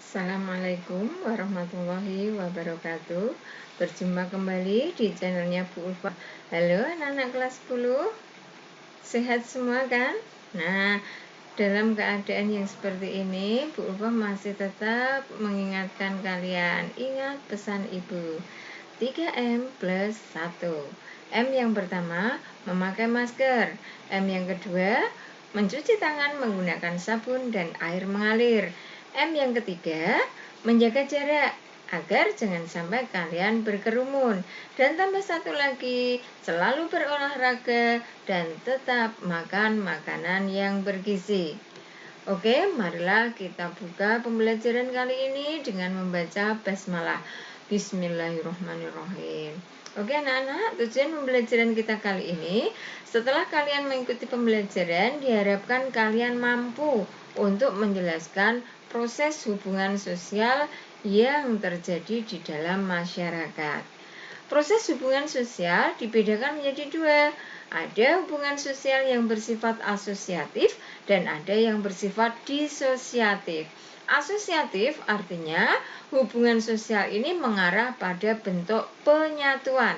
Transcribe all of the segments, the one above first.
Assalamualaikum warahmatullahi wabarakatuh. Berjumpa kembali di channelnya Bu Ulfa. Halo anak-anak kelas 10, sehat semua kan? Nah, dalam keadaan yang seperti ini, Bu Ulfa masih tetap mengingatkan kalian, ingat pesan ibu, 3M plus 1. M yang pertama, memakai masker. M yang kedua, mencuci tangan menggunakan sabun dan air mengalir. M yang ketiga, menjaga jarak agar jangan sampai kalian berkerumun. Dan tambah satu lagi, selalu berolahraga dan tetap makan makanan yang bergizi. Oke, marilah kita buka pembelajaran kali ini dengan membaca basmalah. Bismillahirrahmanirrahim. Oke anak-anak, tujuan pembelajaran kita kali ini, setelah kalian mengikuti pembelajaran, diharapkan kalian mampu untuk menjelaskan proses hubungan sosial yang terjadi di dalam masyarakat. Proses hubungan sosial dibedakan menjadi dua. Ada hubungan sosial yang bersifat asosiatif dan ada yang bersifat disosiatif. Asosiatif artinya hubungan sosial ini mengarah pada bentuk penyatuan.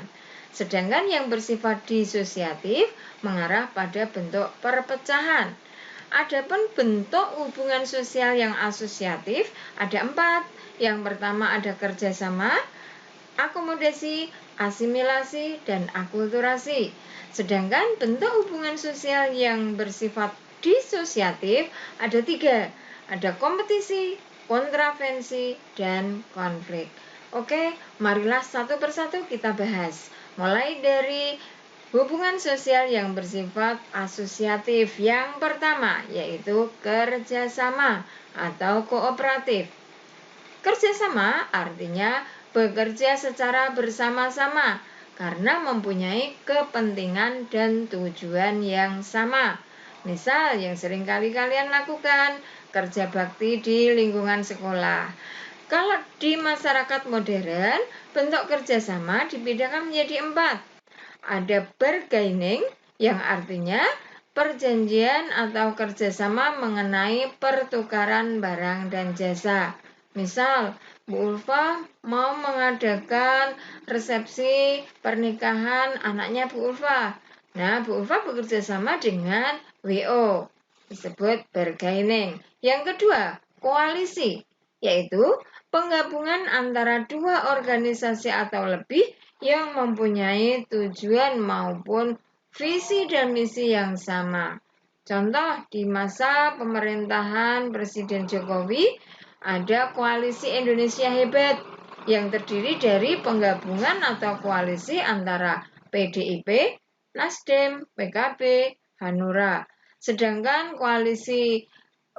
Sedangkan yang bersifat disosiatif mengarah pada bentuk perpecahan. Adapun bentuk hubungan sosial yang asosiatif ada 4. Yang pertama ada kerjasama, akomodasi, asimilasi, dan akulturasi. Sedangkan bentuk hubungan sosial yang bersifat disosiatif ada 3. Ada kompetisi, kontravensi, dan konflik. Oke, marilah satu persatu kita bahas. Mulai dari hubungan sosial yang bersifat asosiatif. Yang pertama yaitu kerjasama atau kooperatif. Kerjasama artinya bekerja secara bersama-sama karena mempunyai kepentingan dan tujuan yang sama. Misal yang sering kali kalian lakukan, kerja bakti di lingkungan sekolah. Kalau di masyarakat modern, bentuk kerjasama dibedakan menjadi 4. Ada bargaining yang artinya perjanjian atau kerjasama mengenai pertukaran barang dan jasa. Misal, Bu Ulfa mau mengadakan resepsi pernikahan anaknya Bu Ulfa. Nah, Bu Ulfa bekerja sama dengan WO, disebut bargaining. Yang kedua, koalisi, yaitu penggabungan antara dua organisasi atau lebih yang mempunyai tujuan maupun visi dan misi yang sama. Contoh, di masa pemerintahan Presiden Jokowi, ada Koalisi Indonesia Hebat yang terdiri dari penggabungan atau koalisi antara PDIP, Nasdem, PKB, Hanura. Sedangkan koalisi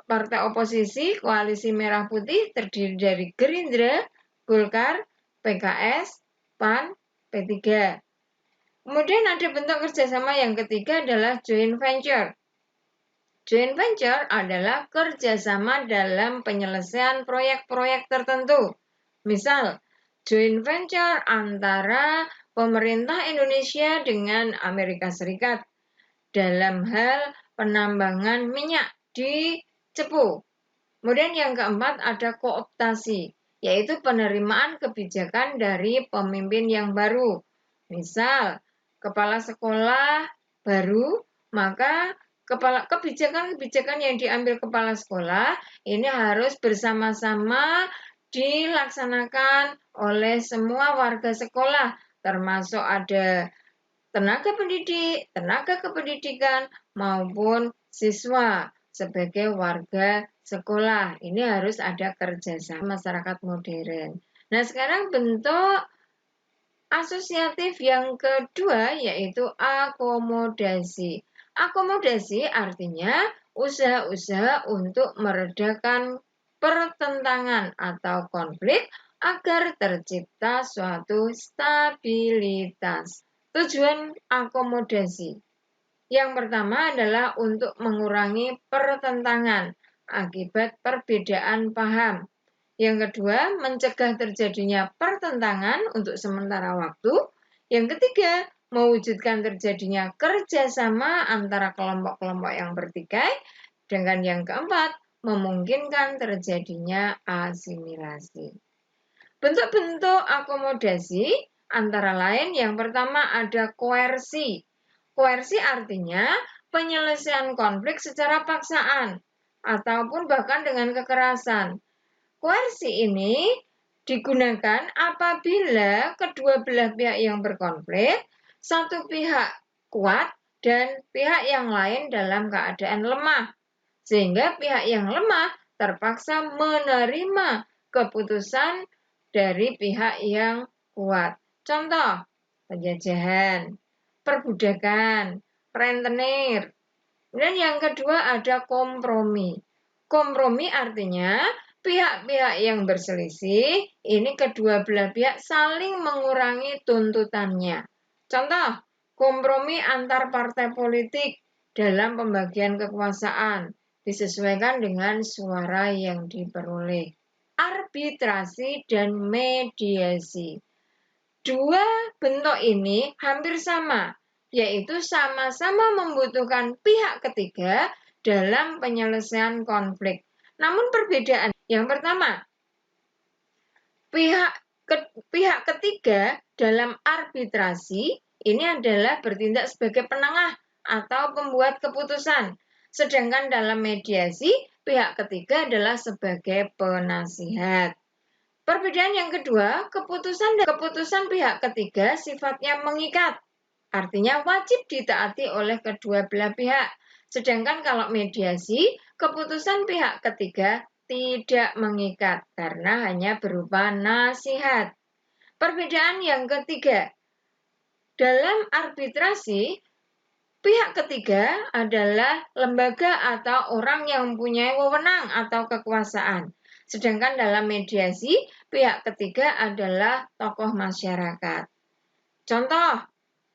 partai oposisi, koalisi merah putih terdiri dari Gerindra, Golkar, PKS, PAN, P3. Kemudian ada bentuk kerjasama yang ketiga adalah joint venture. Joint venture adalah kerjasama dalam penyelesaian proyek-proyek tertentu. Misal, joint venture antara pemerintah Indonesia dengan Amerika Serikat dalam hal penambangan minyak di Cepu. Kemudian yang keempat ada kooptasi, yaitu penerimaan kebijakan dari pemimpin yang baru. Misal, kepala sekolah baru, maka kebijakan-kebijakan yang diambil kepala sekolah ini harus bersama-sama dilaksanakan oleh semua warga sekolah, termasuk ada tenaga pendidik, tenaga kependidikan, maupun siswa sebagai warga sekolah. Ini harus ada kerjasama masyarakat modern. Nah, sekarang bentuk asosiatif yang kedua yaitu akomodasi. Akomodasi artinya usaha-usaha untuk meredakan pertentangan atau konflik agar tercipta suatu stabilitas. Tujuan akomodasi yang pertama adalah untuk mengurangi pertentangan akibat perbedaan paham. Yang kedua, mencegah terjadinya pertentangan untuk sementara waktu. Yang ketiga, mewujudkan terjadinya kerjasama antara kelompok-kelompok yang bertikai. Dengan yang keempat, memungkinkan terjadinya asimilasi. Bentuk-bentuk akomodasi antara lain yang pertama ada koersi. Koersi artinya penyelesaian konflik secara paksaan ataupun bahkan dengan kekerasan. Koersi ini digunakan apabila kedua belah pihak yang berkonflik, satu pihak kuat dan pihak yang lain dalam keadaan lemah, sehingga pihak yang lemah terpaksa menerima keputusan dari pihak yang kuat. Contoh, penjajahan, perbudakan, rentenir. Dan yang kedua ada kompromi. Kompromi artinya pihak-pihak yang berselisih, ini kedua belah pihak saling mengurangi tuntutannya. Contoh, kompromi antar partai politik dalam pembagian kekuasaan disesuaikan dengan suara yang diperoleh. Arbitrasi dan mediasi. Dua bentuk ini hampir sama, yaitu sama-sama membutuhkan pihak ketiga dalam penyelesaian konflik. Namun perbedaan yang pertama, pihak ketiga dalam arbitrasi ini adalah bertindak sebagai penengah atau pembuat keputusan. Sedangkan dalam mediasi, pihak ketiga adalah sebagai penasihat. Perbedaan yang kedua, keputusan pihak ketiga sifatnya mengikat. Artinya wajib ditaati oleh kedua belah pihak. Sedangkan kalau mediasi, keputusan pihak ketiga tidak mengikat karena hanya berupa nasihat. Perbedaan yang ketiga, dalam arbitrasi, pihak ketiga adalah lembaga atau orang yang mempunyai wewenang atau kekuasaan. Sedangkan dalam mediasi, pihak ketiga adalah tokoh masyarakat. Contoh,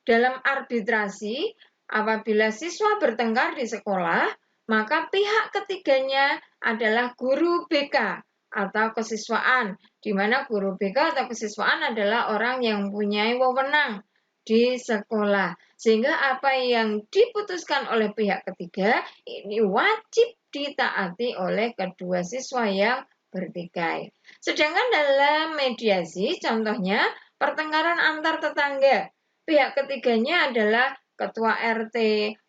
dalam arbitrasi, apabila siswa bertengkar di sekolah, maka pihak ketiganya adalah guru BK atau kesiswaan, di mana guru BK atau kesiswaan adalah orang yang mempunyai wewenang di sekolah. Sehingga apa yang diputuskan oleh pihak ketiga ini wajib ditaati oleh kedua siswa yang bertikai. Sedangkan dalam mediasi, contohnya pertengkaran antar tetangga, pihak ketiganya adalah ketua RT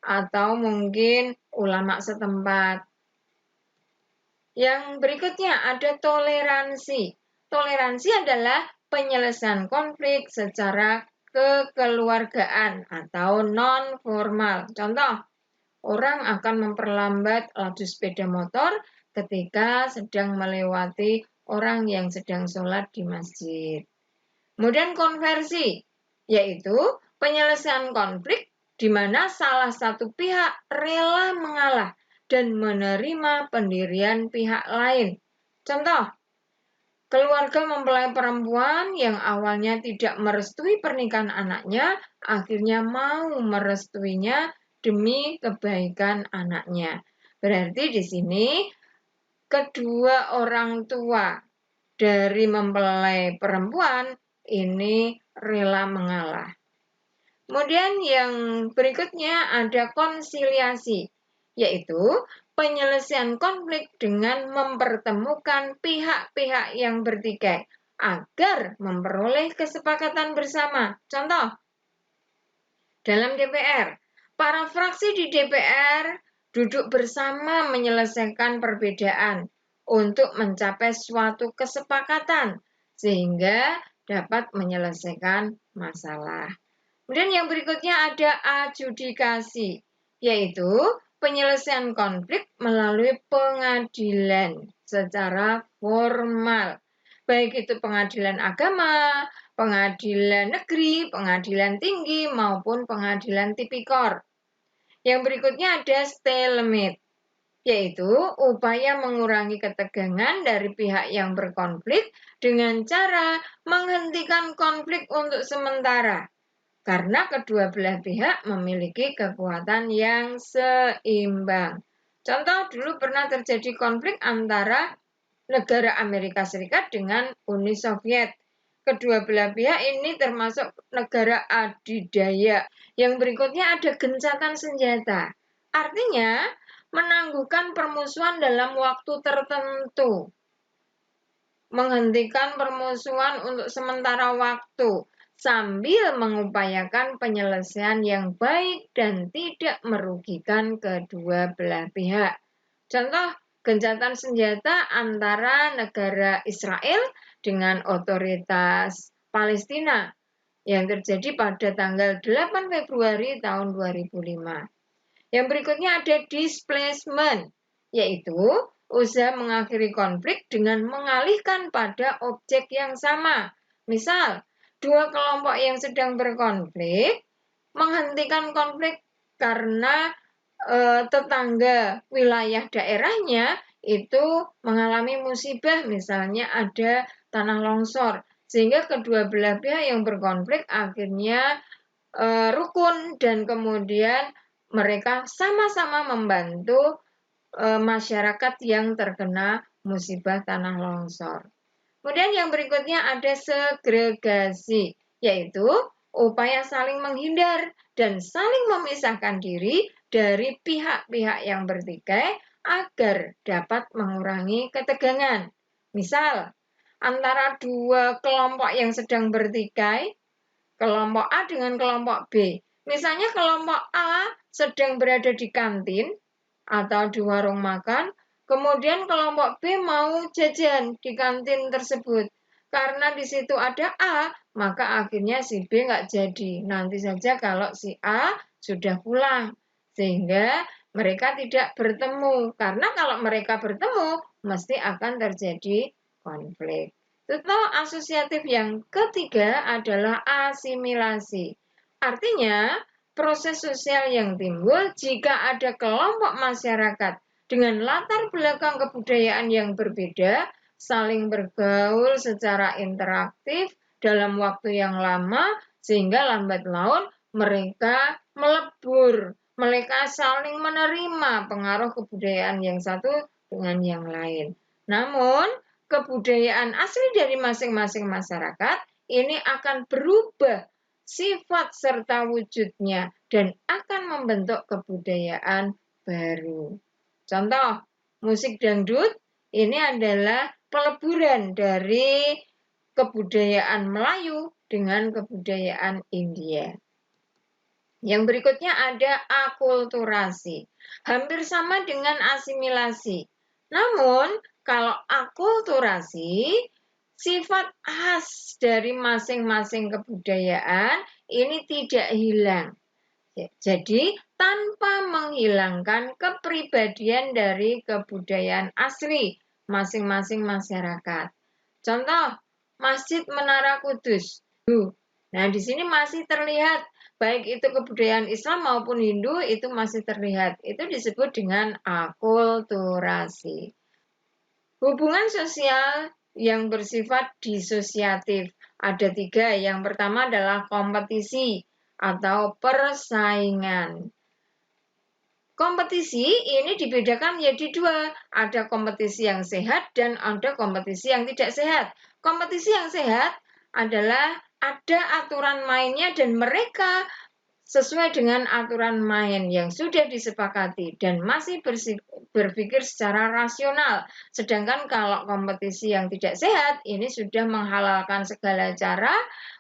atau mungkin ulama setempat. Yang berikutnya ada toleransi. Toleransi adalah penyelesaian konflik secara kekeluargaan atau non-formal. Contoh, orang akan memperlambat laju sepeda motor ketika sedang melewati orang yang sedang sholat di masjid. Kemudian konversi, yaitu penyelesaian konflik di mana salah satu pihak rela mengalah dan menerima pendirian pihak lain. Contoh, keluarga mempelai perempuan yang awalnya tidak merestui pernikahan anaknya, akhirnya mau merestuinya demi kebaikan anaknya. Berarti di sini kedua orang tua dari mempelai perempuan ini rela mengalah. Kemudian yang berikutnya ada konsiliasi, yaitu penyelesaian konflik dengan mempertemukan pihak-pihak yang bertikai agar memperoleh kesepakatan bersama. Contoh, dalam DPR, para fraksi di DPR duduk bersama menyelesaikan perbedaan untuk mencapai suatu kesepakatan sehingga dapat menyelesaikan masalah. Kemudian yang berikutnya ada adjudikasi, yaitu penyelesaian konflik melalui pengadilan secara formal. Baik itu pengadilan agama, pengadilan negeri, pengadilan tinggi, maupun pengadilan tipikor. Yang berikutnya ada stalemate, yaitu upaya mengurangi ketegangan dari pihak yang berkonflik dengan cara menghentikan konflik untuk sementara. Karena kedua belah pihak memiliki kekuatan yang seimbang. Contoh, dulu pernah terjadi konflik antara negara Amerika Serikat dengan Uni Soviet. Kedua belah pihak ini termasuk negara adidaya. Yang berikutnya ada gencatan senjata. Artinya, menangguhkan permusuhan dalam waktu tertentu, menghentikan permusuhan untuk sementara waktu, sambil mengupayakan penyelesaian yang baik dan tidak merugikan kedua belah pihak. Contoh, gencatan senjata antara negara Israel dengan otoritas Palestina yang terjadi pada tanggal 8 Februari tahun 2005. Yang berikutnya ada displacement, yaitu usaha mengakhiri konflik dengan mengalihkan pada objek yang sama. Misal, dua kelompok yang sedang berkonflik menghentikan konflik karena tetangga wilayah daerahnya itu mengalami musibah, misalnya ada tanah longsor, sehingga kedua belah pihak yang berkonflik akhirnya rukun dan kemudian mereka sama-sama membantu masyarakat yang terkena musibah tanah longsor. Kemudian yang berikutnya ada segregasi, yaitu upaya saling menghindar dan saling memisahkan diri dari pihak-pihak yang bertikai agar dapat mengurangi ketegangan. Misal, antara dua kelompok yang sedang bertikai, kelompok A dengan kelompok B. Misalnya kelompok A sedang berada di kantin atau di warung makan, kemudian kelompok B mau jajan di kantin tersebut. Karena di situ ada A, maka akhirnya si B nggak jadi. Nanti saja kalau si A sudah pulang. Sehingga mereka tidak bertemu. Karena kalau mereka bertemu, mesti akan terjadi konflik. Contoh asosiatif yang ketiga adalah asimilasi. Artinya, proses sosial yang timbul jika ada kelompok masyarakat dengan latar belakang kebudayaan yang berbeda, saling bergaul secara interaktif dalam waktu yang lama, sehingga lambat laun mereka melebur, mereka saling menerima pengaruh kebudayaan yang satu dengan yang lain. Namun, kebudayaan asli dari masing-masing masyarakat ini akan berubah sifat serta wujudnya dan akan membentuk kebudayaan baru. Contoh, musik dangdut ini adalah peleburan dari kebudayaan Melayu dengan kebudayaan India. Yang berikutnya ada akulturasi. Hampir sama dengan asimilasi. Namun, kalau akulturasi, sifat khas dari masing-masing kebudayaan ini tidak hilang. Jadi, tanpa menghilangkan kepribadian dari kebudayaan asli masing-masing masyarakat. Contoh, Masjid Menara Kudus. Nah, di sini masih terlihat baik itu kebudayaan Islam maupun Hindu itu masih terlihat. Itu disebut dengan akulturasi. Hubungan sosial yang bersifat disosiatif. Ada 3. Yang pertama adalah kompetisi atau persaingan. Kompetisi ini dibedakan menjadi 2. Ada kompetisi yang sehat dan ada kompetisi yang tidak sehat. Kompetisi yang sehat adalah ada aturan mainnya dan mereka sesuai dengan aturan main yang sudah disepakati dan masih berpikir secara rasional. Sedangkan kalau kompetisi yang tidak sehat, ini sudah menghalalkan segala cara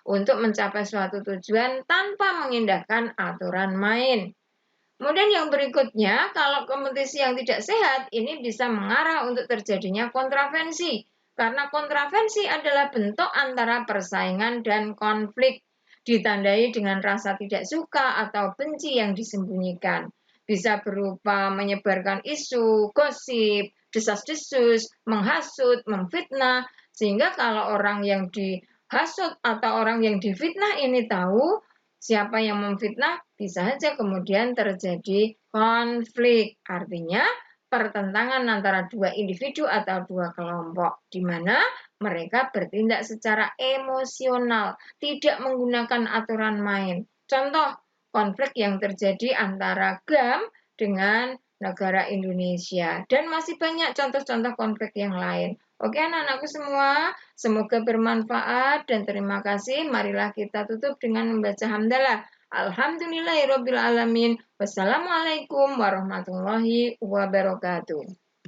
untuk mencapai suatu tujuan tanpa mengindahkan aturan main. Kemudian yang berikutnya, kalau kompetisi yang tidak sehat, ini bisa mengarah untuk terjadinya kontravensi. Karena kontravensi adalah bentuk antara persaingan dan konflik, ditandai dengan rasa tidak suka atau benci yang disembunyikan. Bisa berupa menyebarkan isu, gosip, desas-desus, menghasut, memfitnah, sehingga kalau orang yang dihasut atau orang yang difitnah ini tahu siapa yang memfitnah, bisa saja kemudian terjadi konflik. Artinya pertentangan antara 2 individu atau 2 kelompok, di mana mereka bertindak secara emosional, tidak menggunakan aturan main. Contoh, konflik yang terjadi antara GAM dengan negara Indonesia. Dan masih banyak contoh-contoh konflik yang lain. Oke anak-anakku semua, semoga bermanfaat dan terima kasih. Marilah kita tutup dengan membaca hamdalah. Alhamdulillahirabbil alamin. Wassalamualaikum warahmatullahi wabarakatuh.